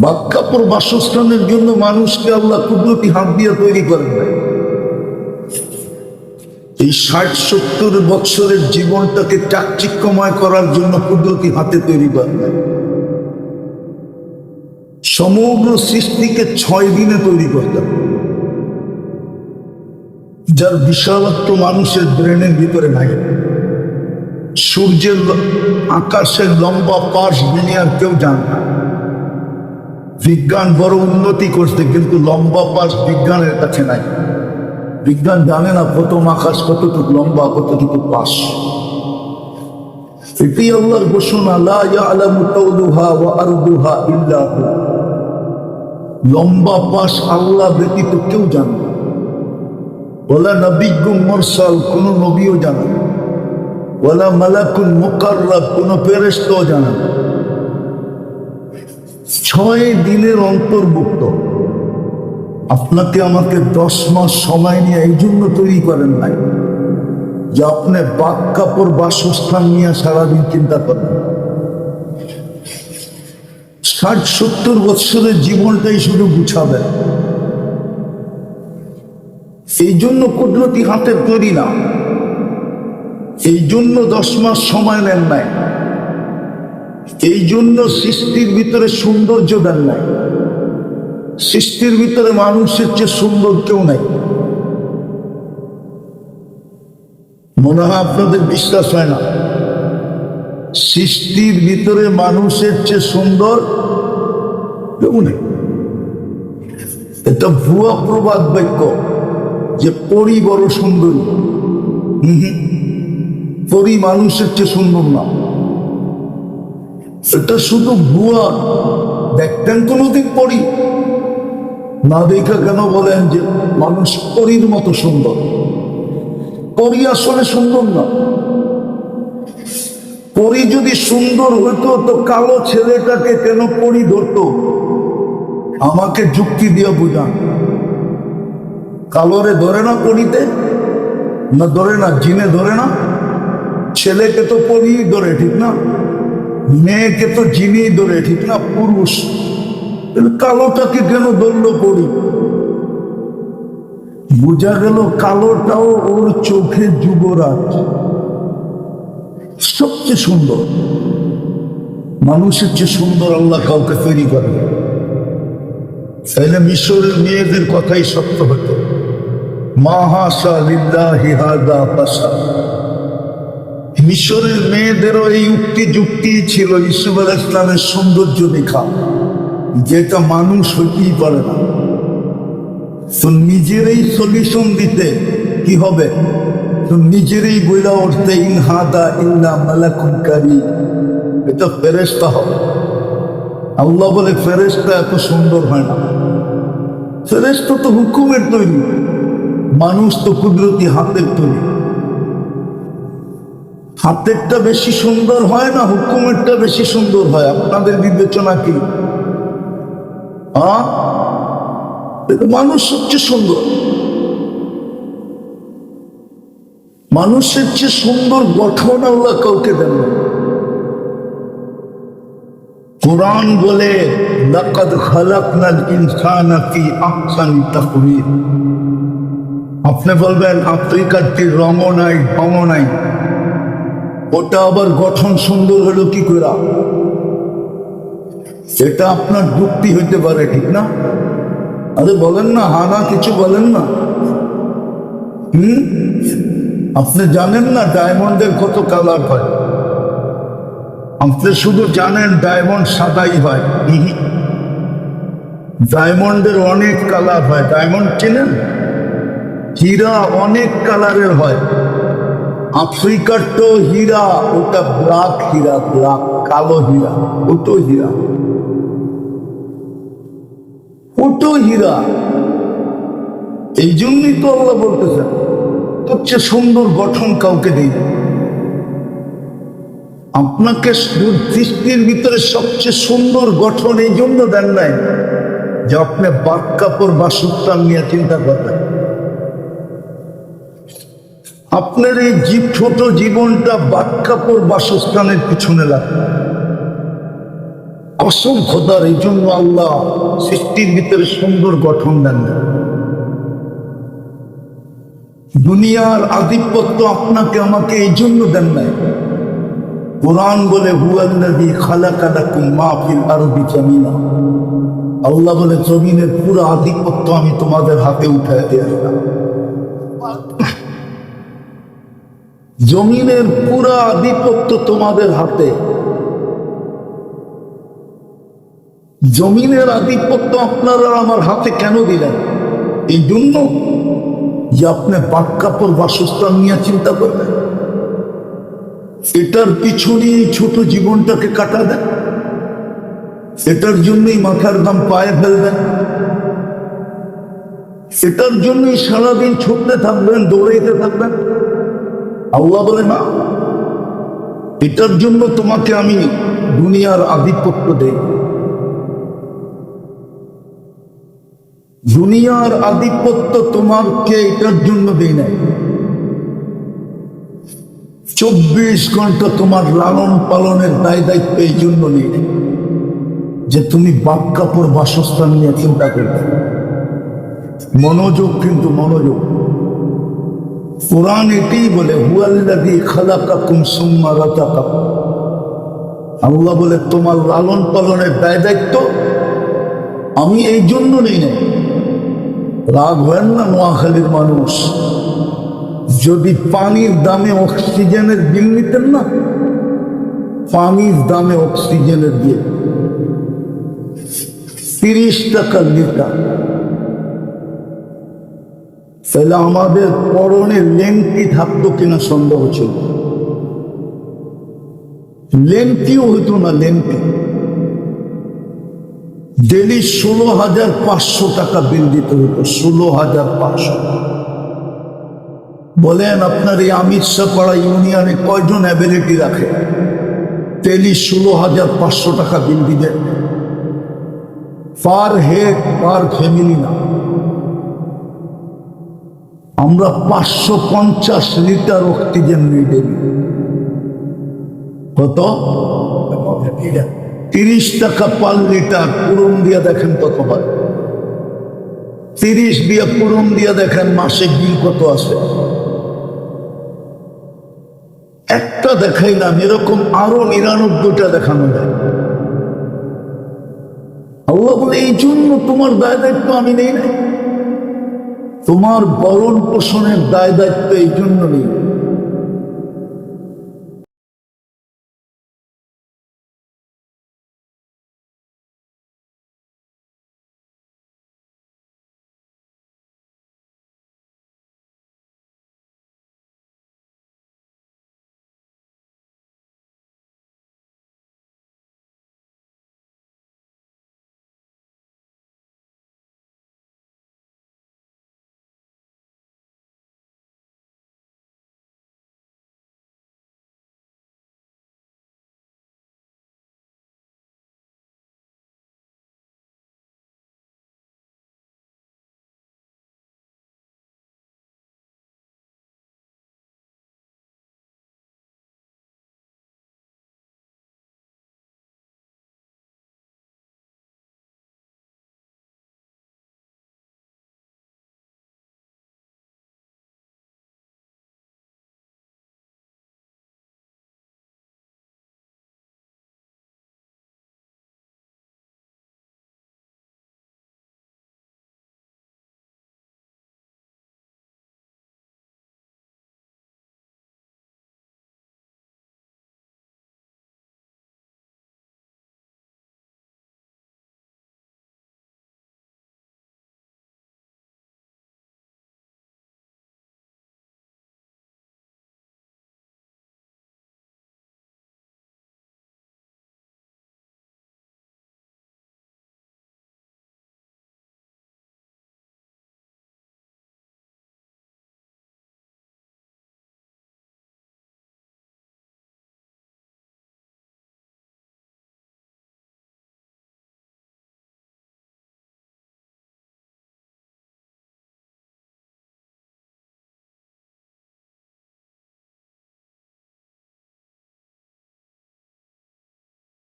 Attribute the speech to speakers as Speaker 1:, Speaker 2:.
Speaker 1: বাক্কাপুর বাসস্থানের জন্য মানুষকে আল্লাহ কুদরতি হাত দিয়ে তৈরি করেন নাই। এই ৬০-৭০ বৎসরের জীবনটাকে চাকচিক্যময় করার জন্য কুদরতি হাতে তৈরি করেন নাই। সমগ্র সৃষ্টিকে ৬ দিনে তৈরি করতেন, যার বিশালত্ব মানুষের ব্রেনের ভিতরে নাই। সূর্যের আকাশের লম্বা পাশ দুনিয়ার কেউ জানে না। বিজ্ঞান বড় উন্নতি করছে, কিন্তু লম্বা পাশ বিজ্ঞানের কাছে নাই। বিজ্ঞান জানে না প্রথম আকাশ কতটুকু লম্বা, কতটুকু পাশ। এটি আল্লাহর ঘোষণা, লা ইয়ালামু তাওলুহা ওয়া আরদুহা ইল্লা হু। লম্বা পাশ আল্লাহ ব্যতীত কেউ জানে না। ওয়ালা নবিয়্যুম মুরসাল, কোন নবীও জানে না। ওয়ালা মালাকুন মুকাররাব, কোন ফেরেশতাও জানে না। ৬ দিনের অন্তর্ভুক্ত। আপনাকে আমাকে 10 মাস সময় নিয়ে এই জন্য তৈরি করেন নাই যে আপনি বাক কাপড় বাসস্থান নিয়ে সারাদিন চিন্তা করেন। ৬০-৭০ বৎসরের জীবনটাই শুধু গুছাবেন। এই জন্য কুদরতি হাতের তৈরি না, এই জন্য 10 মাস সময় নেন নাই, এই জন্য সৃষ্টির ভিতরে সৌন্দর্য দেন নাই। সৃষ্টির ভিতরে মানুষের চেয়ে সুন্দর কেউ নাই। মনে হয় আপনাদের বিশ্বাস হয় না। সৃষ্টির ভিতরে মানুষের চেয়ে সুন্দর কেউ নেই। এটা ভুয়া প্রবাদ বাক্য যে পরী বড় সুন্দরী। পরী মানুষের চেয়ে সুন্দর না, এটা শুধু ভুয়া। দেখতেন কোনোদিন পরী? না দেখা কেন বলেন যে মানুষ পরীর মতো সুন্দর? পরী আসলে সুন্দর না। পরী যদি সুন্দর হইতো তো কালো ছেলেটাকে কেন পরী ধরতো? আমাকে যুক্তি দিয়ে বুঝান। কালোরে ধরে না পরীতে? না ধরে না? জিনে ধরে না? ছেলেকে তো পরী ধরে, ঠিক না? মেয়েকে তো জিনি ধরে, ঠিক না? পুরুষ। কালোটাকে কেন ধরলো পরী? বোঝা গেল কালোটাও ওর চোখে যুবরাজ, সবচেয়ে সুন্দর। মানুষের চেয়ে সুন্দর আল্লাহ কাউকে তৈরি করে। তাইলে মিশরের মেয়েদের কথাই সত্য হতো। মা হাসা লিল্লাহি হাযা বাশার। মিশরের মেয়েদেরও এই উক্তি যুক্তি ছিল ইউসুফ আলাইহিস সালামের সৌন্দর্য দেখা, যেটা মানুষ হইতেই পারে না। তো নিজেরই সলিউশন দিতে কি হবে? তো নিজেরই বইলা উঠতে ইন হাদা ইল্লা মালাকুন কারীম, এটা ফেরেশতা হবে। আল্লাহ বলে ফেরেশতা এত সুন্দর হয় না। ফেরেশতা তো হুকুমের তৈরি, মানুষ তো কুদরতি হাতের তৈরি। হাতেরটা বেশি সুন্দর হয় না হুকুমেরটা বেশি সুন্দর হয়? আপনাদের বিবেচনা কি? মানুষ সবচেয়ে সুন্দর। মানুষের চেয়ে সুন্দর গঠন আল্লাহ কাউকে দেন না। কোরআন বলে লাকাদ খালাকনাল ইনসানা ফি আহসানি তাকওয়িম। আপনি বলবেন আফ্রিকাটির রঙও নাই, ঢঙও নাই, ওটা আবার গঠন সুন্দর হলো কি করে? এটা আপনার যুক্তি হইতে পারে, ঠিক না? আরে বলেন না, হানা কিছু বলেন না। আপনি জানেন না ডায়মন্ডের কত কালার হয়? আপনি শুধু জানেন ডায়মন্ড সাদাই হয়। ডায়মন্ডের অনেক কালার হয়। ডায়মন্ড চেনেন? হীরা অনেক কালারের হয়। আফ্রিকার তো হীরা, ওটা ব্ল্যাক হীরা, ব্ল্যাক, কালো হীরা, ওটো হীরা, ওটো হীরা। এই জন্যই তো আল্লাহ বলতেছেন সবচেয়ে সুন্দর গঠন কাউকে দেই। আপনাকে সৃষ্টির ভিতরে সবচেয়ে সুন্দর গঠন এই জন্য দেন নাই যে আপনি বাক কাপড় বাসস্থান নিয়ে চিন্তা করবেন। আপনার এই ছোট জীবনটা বাক কাপড় বাসস্থানের পিছনে লাগবে। কসম খোদার, এই জন্য আল্লাহ সৃষ্টির ভিতরে সুন্দর গঠন দেন না। দুনিয়ার আধিপত্য আপনাকে আমাকে এই জন্য দেন নাই। কোরআন বলে হুয়াল্লাযী খালাকা লাকুম মা ফিল আরদি জামিআ, আল্লাহ বলে জমিনের পুরো আধিপত্য আমি তোমাদের হাতে উঠায় দিয়ে আসলাম। জমিনের পুরো আধিপত্য তোমাদের হাতে। জমিনের আধিপত্য আপনারা আমার হাতে কেন দিলেন? এই জন্য যে আপনি পাক কাপড় বাসস্থান নিয়ে চিন্তা করবেন, এটার পিছনে ছোট জীবনটাকে কাটা দেন, এটার জন্যই মাথার দাম পায়ে ফেলবেন, এটার জন্যই সারাদিন ছুটতে থাকবেন, দৌড়াইতে থাকবেন। আল্লাহ বলে না, এটার জন্য তোমাকে আমি দুনিয়ার আধিপত্য দেই। দুনিয়ার আধিপত্য তোমাকে এটার জন্য দেই নাই। 24 ঘন্টা তোমার লালন পালনের দায় দায়িত্ব এই জন্য নেই যে তুমি বাপ কাপড় বাসস্থান নিয়ে চিন্তা করবে। মনোযোগ, কিন্তু মনোযোগ। কোরআন এটাই বলে হুয়াল্লাযী খালাকাকুম সুম্মা রাযাকাকুম, আল্লাহ বলে তোমার লালন পালনের দায় দায়িত্ব আমি এই জন্য নেই নাই। রাগ হয় না নোয়াখালীর মানুষ, যদি পানির দামে অক্সিজেনের বিল নিতেন না, পানির দামে অক্সিজেনের বিল 30 টাকা লিটার, তাহলে আমাদের পরনে লেংটি থাকতো কিনা সন্দেহ ছিল। লেংটিও হইতো না, লেংটি ডেলি 16,500 টাকা বিল দিতে হতো। 16,500। বলেন আপনার এই আমিরশাপাড়া ইউনিয়নে কয়জন অ্যাবিলিটি রাখে? ডেলি 16,500 টাকা বিল দিবে, পার হেড, পার ফ্যামিলি না। আমরা 550 লিটার অক্সিজেন নিয়ে ডেলি। কত? 30 টাকা পার লিটার। পূরণ দিয়া দেখেন কত হয়। 30 দিয়ে পূরণ দিয়া দেখেন মাসে বিল কত আসে। একটা দেখাইলাম, এরকম আরো 99টা দেখানো যায়। আল্লাহ বলে এই জন্য তোমার দায় দায়িত্ব আমি নেই নাই। তোমার বরণ পোষণের দায় দায়িত্ব এই জন্য নেই।